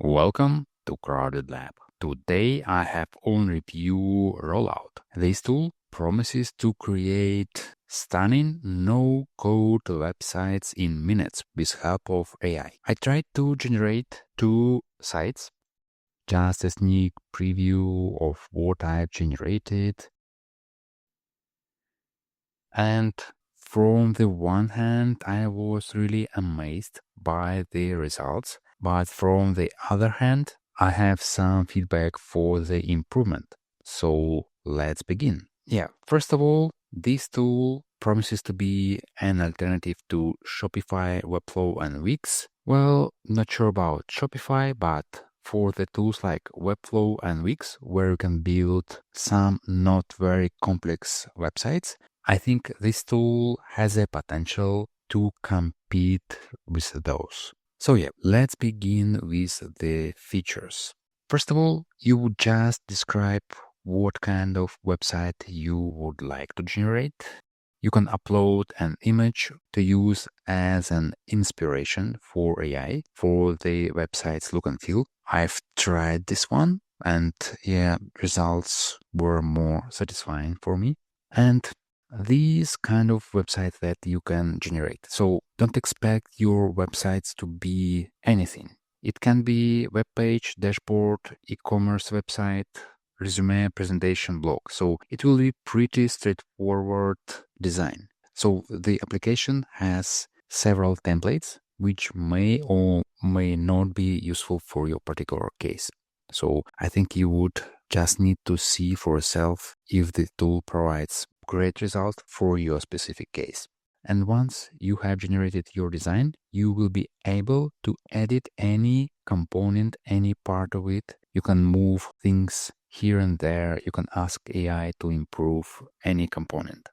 Welcome to Crowded Lab. Today I have on review Rollout. This tool promises to create stunning no-code websites in minutes with help of AI. I tried to generate 2 sites, just a sneak preview of what I've generated. And from the one hand, I was really amazed by the results. But from the other hand, I have some feedback for the improvement. So let's begin. First of all, this tool promises to be an alternative to Shopify, Webflow, and Wix. Well, not sure about Shopify, but for the tools like Webflow and Wix, where you can build some not very complex websites, I think this tool has a potential to compete with those. So let's begin with the features. First of all, you would just describe what kind of website you would like to generate. You can upload an image to use as an inspiration for AI for the website's look and feel. I've tried this one and results were more satisfying for me. And these kind of websites that you can generate. So don't expect your websites to be anything. It can be web page, dashboard, e-commerce website, resume, presentation, blog. So it will be pretty straightforward design. So the application has several templates which may or may not be useful for your particular case. So I think you would just need to see for yourself if the tool provides great result for your specific case. And once you have generated your design, you will be able to edit any component, any part of it. You can move things here and there. You can ask AI to improve any component.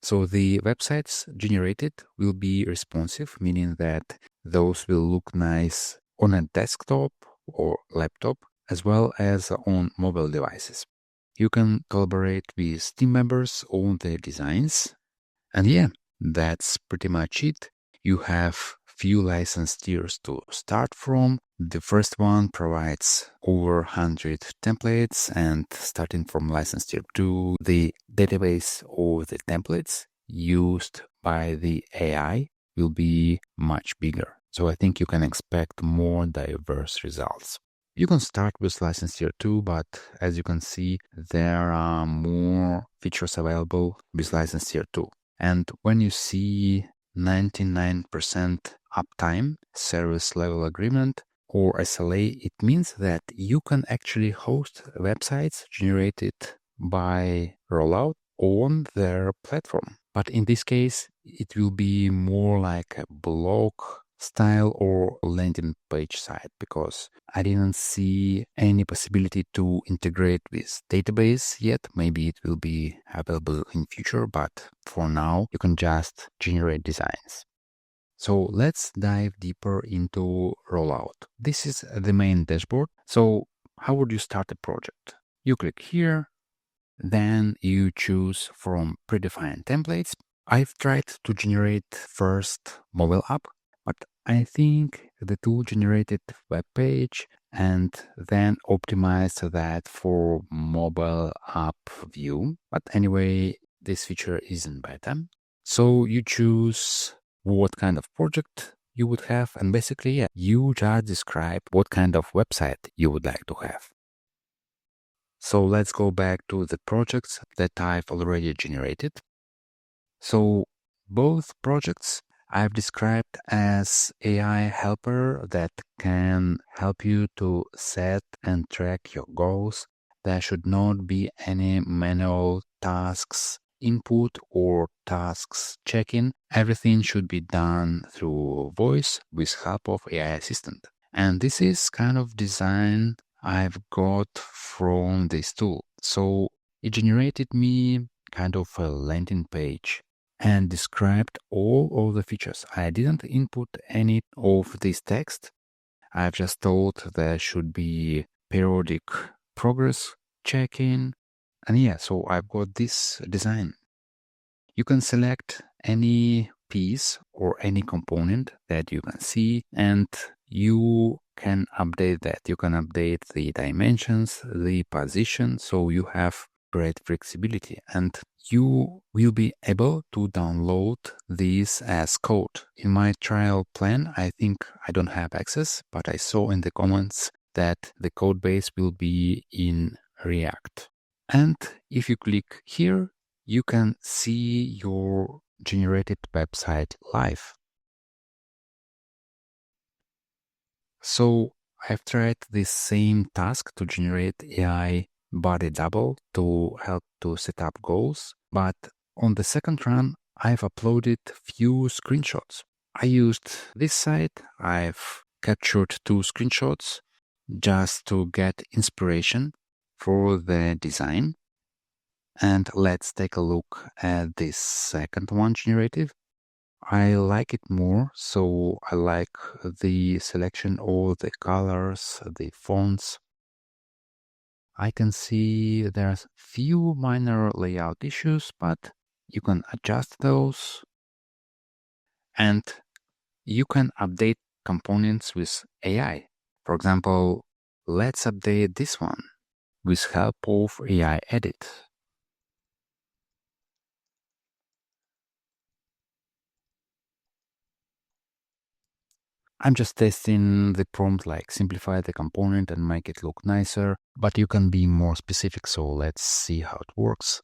So the websites generated will be responsive, meaning that those will look nice on a desktop or laptop, as well as on mobile devices. You can collaborate with team members on their designs. And that's pretty much it. You have few license tiers to start from. The first one provides over 100 templates, and starting from license tier 2, the database of the templates used by the AI will be much bigger. So I think you can expect more diverse results. You can start with license tier 2, but as you can see, there are more features available with license tier 2. And when you see 99% uptime, service level agreement, or SLA, it means that you can actually host websites generated by Rollout on their platform. But in this case, it will be more like a blog style or landing page site, because I didn't see any possibility to integrate with database yet. Maybe it will be available in future, but for now you can just generate designs. So let's dive deeper into Rollout. This is the main dashboard. So how would you start a project? You click here, then you choose from predefined templates. I've tried to generate first mobile app, but I think the tool generated web page and then optimized that for mobile app view. But anyway, this feature is in beta. So you choose what kind of project you would have, and basically you just describe what kind of website you would like to have. So let's go back to the projects that I've already generated. So both projects I've described as AI helper that can help you to set and track your goals. There should not be any manual tasks input or tasks check-in. Everything should be done through voice with help of AI assistant. And this is kind of design I've got from this tool. So it generated me kind of a landing page and described all of the features. I didn't input any of this text. I've just told there should be periodic progress check-in. And so I've got this design. You can select any piece or any component that you can see, and you can update that. You can update the dimensions, the position, so you have great flexibility, and you will be able to download this as code. In my trial plan, I think I don't have access, but I saw in the comments that the code base will be in React. And if you click here, you can see your generated website live. So I've tried this same task to generate AI body double to help to set up goals, but on the second run, I've uploaded few screenshots. I used this site. I've captured 2 screenshots just to get inspiration for the design. And let's take a look at this second one generated. I like it more, so I like the selection of the colors, the fonts. I can see there's few minor layout issues, but you can adjust those. And you can update components with AI. For example, let's update this one with help of AI Edit. I'm just testing the prompt, like simplify the component and make it look nicer, but you can be more specific, so let's see how it works.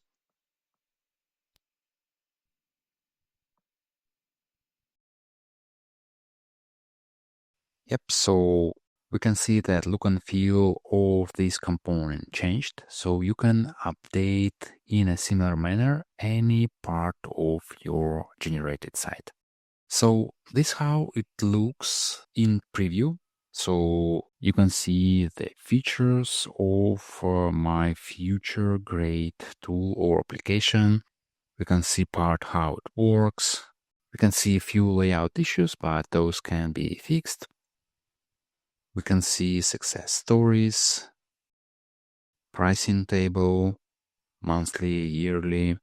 Yep, so we can see that look and feel of this component changed, so you can update in a similar manner any part of your generated site. So this is how it looks in preview. So you can see the features of my future great tool or application. We can see part how it works. We can see a few layout issues, but those can be fixed. We can see success stories, pricing table, monthly, yearly,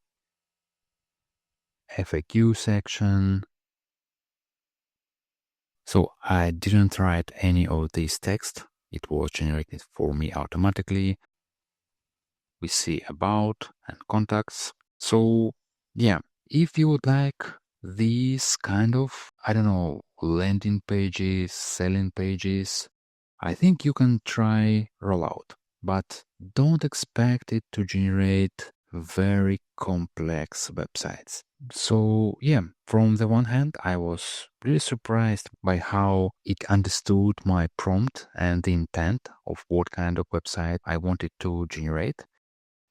FAQ section. So I didn't write any of this text. It was generated for me automatically. We see about and contacts. So yeah, if you would like these kind of, I don't know, landing pages, selling pages, I think you can try Rollout, but don't expect it to generate very complex websites. So yeah, from the one hand, I was really surprised by how it understood my prompt and the intent of what kind of website I wanted to generate.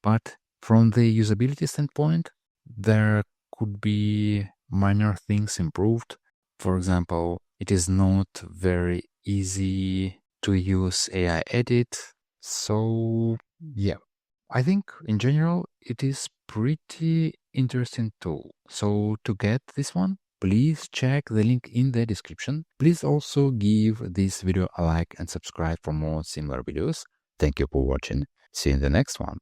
But from the usability standpoint, there could be minor things improved. For example, it is not very easy to use AI edit. So yeah, I think in general, it is pretty interesting tool. So to get this one, please check the link in the description. Please also give this video a like and subscribe for more similar videos. Thank you for watching. See you in the next one.